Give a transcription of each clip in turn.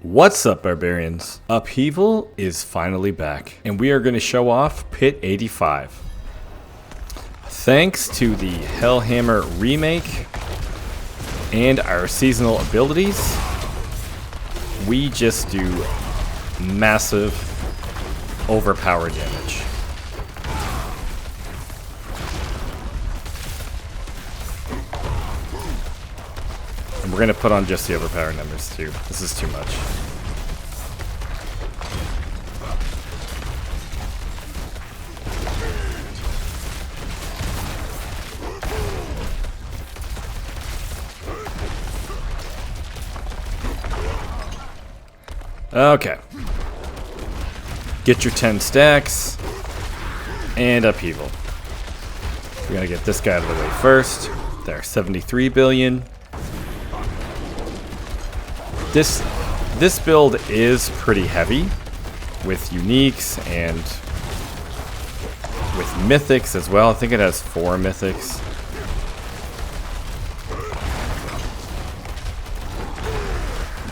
What's up, Barbarians? Upheaval is finally back, and we are going to show off Pit 85. Thanks to the Hellhammer remake and our seasonal abilities, we just do massive overpower damage. And we're going to put on just the overpower numbers too. This is too much. Okay. Get your 10 stacks and Upheaval. We're going to get this guy out of the way first. There, 73 billion. This build is pretty heavy with uniques and with mythics as well. I think it has 4 mythics.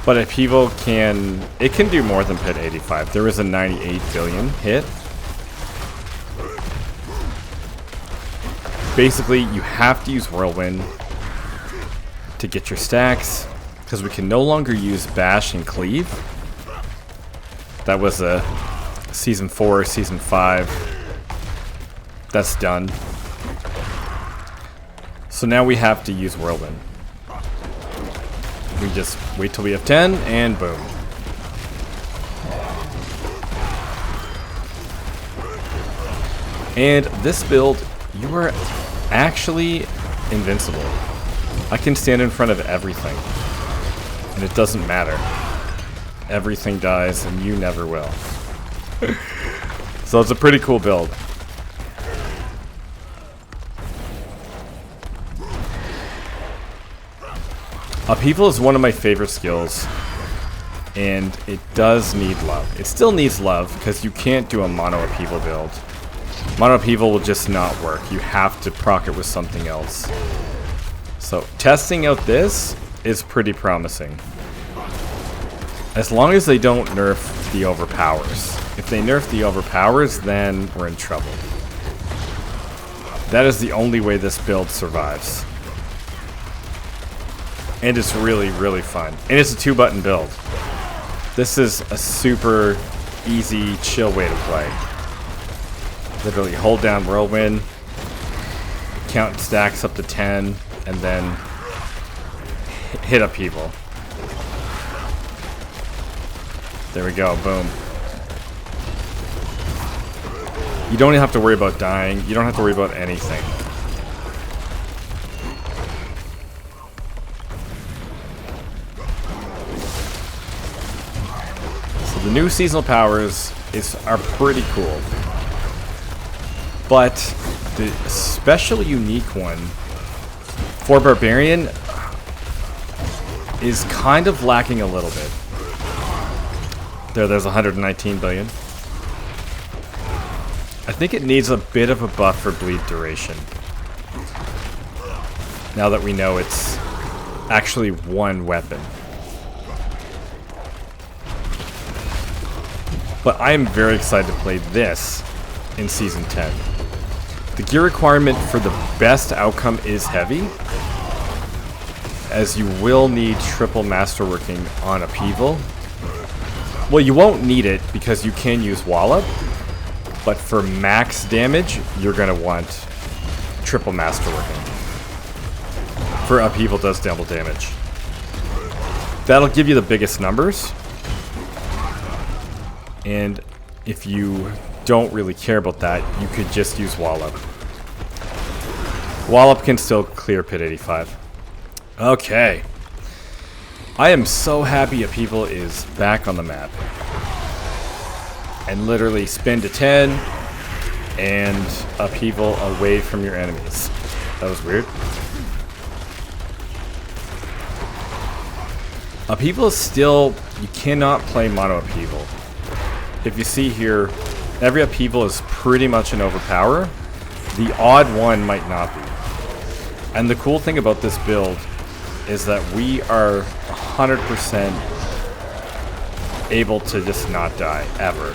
But Upheaval can do more than Pit 85. There is a 98 billion hit. Basically, you have to use Whirlwind to get your stacks, because we can no longer use Bash and Cleave. That was a Season 4, Season 5. That's done. So now we have to use Whirlwind. We just wait till we have 10, and boom. And this build, you are actually invincible. I can stand in front of everything, and it doesn't matter. Everything dies, and you never will. So it's a pretty cool build. Upheaval is one of my favorite skills, and it does need love. It still needs love, because you can't do a mono Upheaval build. Mono Upheaval will just not work. You have to proc it with something else. So testing out this is pretty promising. As long as they don't nerf the overpowers. If they nerf the overpowers, then we're in trouble. That is the only way this build survives. And it's really, really fun. And it's a 2-button build. This is a super easy, chill way to play. Literally hold down Whirlwind, count stacks up to 10, and then hit Upheaval. There we go, boom. You don't even have to worry about dying. You don't have to worry about anything. So the new seasonal powers are pretty cool. But the special unique one for Barbarian is kind of lacking a little bit. There's 119 billion. I think it needs a bit of a buff for bleed duration. Now that we know it's actually one weapon. But I am very excited to play this in Season 10. The gear requirement for the best outcome is heavy, as you will need triple masterworking on Upheaval. Well, you won't need it because you can use Wallop, but for max damage, you're going to want triple masterworking. For Upheaval does double damage. That'll give you the biggest numbers. And if you don't really care about that, you could just use Wallop. Wallop can still clear Pit 85. Okay. I am so happy Upheaval is back on the map. And literally spin to 10 and Upheaval away from your enemies. That was weird. Upheaval is still, you cannot play mono Upheaval. If you see here, every Upheaval is pretty much an overpower. The odd one might not be. And the cool thing about this build is that we are 100% able to just not die, ever.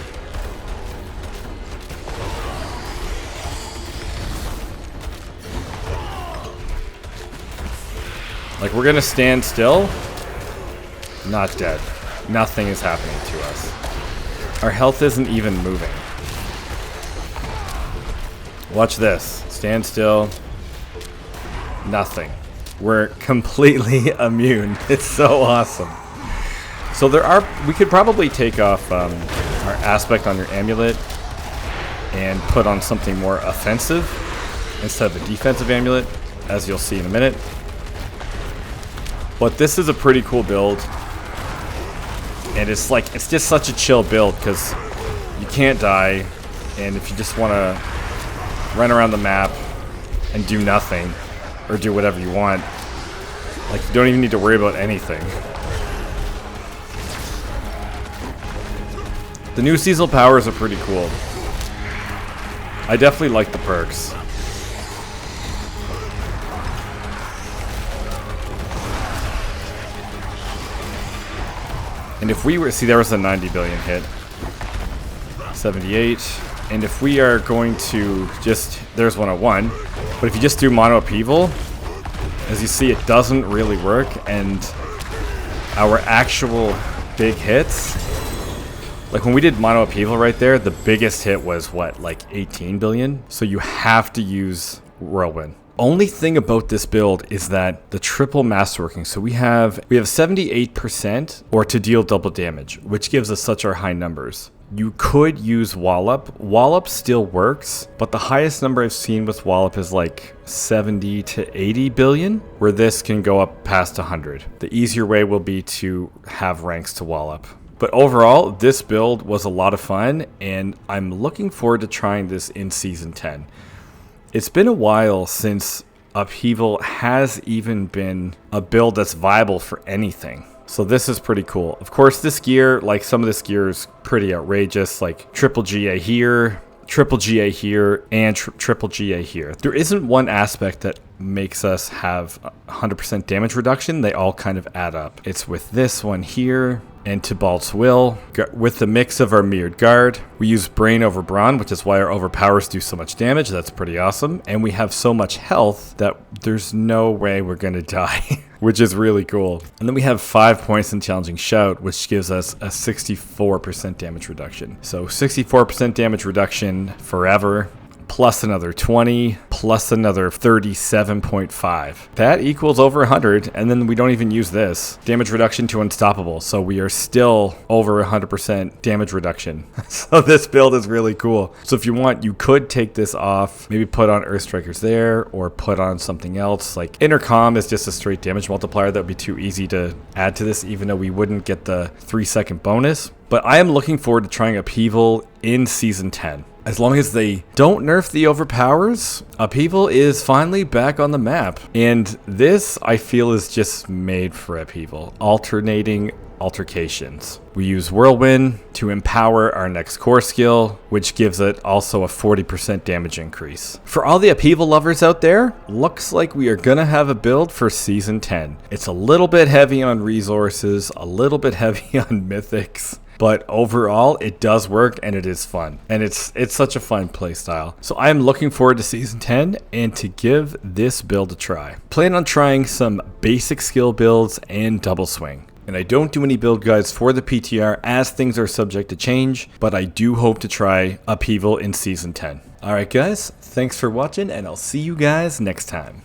Like, we're gonna stand still. Not dead. Nothing is happening to us. Our health isn't even moving. Watch this. Stand still. Nothing. We're completely immune. It's so awesome. So we could probably take off our aspect on your amulet and put on something more offensive instead of a defensive amulet, as you'll see in a minute. But this is a pretty cool build. And it's just such a chill build because you can't die. And if you just want to run around the map and do nothing, or do whatever you want, like, you don't even need to worry about anything. The new seasonal powers are pretty cool. I definitely like the perks. And if we were, see, there was a 90 billion hit. 78. And if we are going to just, there's 101. But if you just do mono upheaval, as you see, it doesn't really work. And our actual big hits, like when we did mono upheaval right there, the biggest hit was what, like 18 billion? So you have to use whirlwind. Only thing about this build is that the triple masterworking. So we have 78% or to deal double damage, which gives us such our high numbers. You could use Wallop. Wallop still works, but the highest number I've seen with Wallop is like 70 to 80 billion, where this can go up past 100. The easier way will be to have ranks to Wallop. But overall, this build was a lot of fun, and I'm looking forward to trying this in Season 10. It's been a while since Upheaval has even been a build that's viable for anything. So this is pretty cool. Of course, this gear, like some of this gear is pretty outrageous, like triple GA here, triple GA here, and triple GA here. There isn't one aspect that makes us have 100% damage reduction. They all kind of add up. It's with this one here, and Tybalt's Will, with the mix of our Mirrored Guard. We use Brain over Brawn, which is why our overpowers do so much damage. That's pretty awesome. And we have so much health that there's no way we're gonna die, which is really cool. And then we have 5 points in Challenging Shout, which gives us a 64% damage reduction. So 64% damage reduction forever, plus another 20, plus another 37.5. That equals over 100, and then we don't even use this. Damage reduction to Unstoppable, so we are still over 100% damage reduction. So this build is really cool. So if you want, you could take this off, maybe put on Earthstrikers there, or put on something else. Like Intercom is just a straight damage multiplier that would be too easy to add to this, even though we wouldn't get the 3-second bonus. But I am looking forward to trying Upheaval in Season 10. As long as they don't nerf the overpowers, Upheaval is finally back on the map. And this, I feel, is just made for Upheaval. Alternating altercations. We use Whirlwind to empower our next core skill, which gives it also a 40% damage increase. For all the Upheaval lovers out there, looks like we are gonna have a build for Season 10. It's a little bit heavy on resources, a little bit heavy on mythics, but overall it does work and it is fun, and it's such a fun playstyle. So I am looking forward to Season 10 and to give this build a try. Plan on trying some basic skill builds and double swing. And I don't do any build guides for the PTR as things are subject to change, but I do hope to try Upheaval in Season 10. Alright guys, thanks for watching, and I'll see you guys next time.